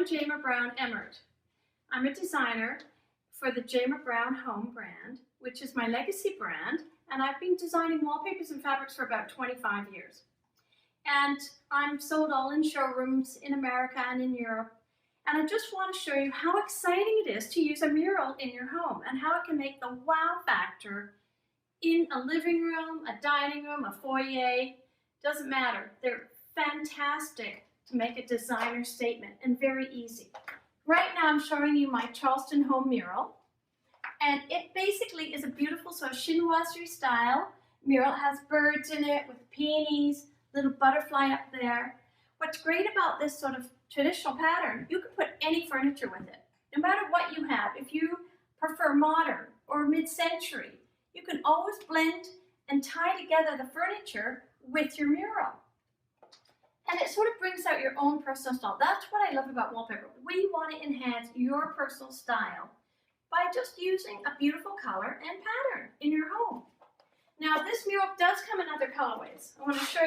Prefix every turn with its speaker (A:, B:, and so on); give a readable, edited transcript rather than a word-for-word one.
A: Jayma Brown Emmert. I'm a designer for the Jayma Brown Home brand, which is my legacy brand, and I've been designing wallpapers and fabrics for about 25 years. And I'm sold all in showrooms in America and in Europe. And I just want to show you how exciting it is to use a mural in your home and how it can make the wow factor in a living room, a dining room, a foyer. Doesn't matter. They're fantastic to make a designer statement and very easy. Right now I'm showing you my Charleston home mural, and it basically is a beautiful sort of chinoiserie style mural. It has birds in it with peonies, little butterfly up there. What's great about this sort of traditional pattern, you can put any furniture with it, no matter what you have. If you prefer modern or mid-century, you can always blend and tie together the furniture with your mural. And it sort of brings out your own personal style. That's what I love about wallpaper. We want to enhance your personal style by just using a beautiful color and pattern in your home. Now, this mural does come in other colorways. I want to show you.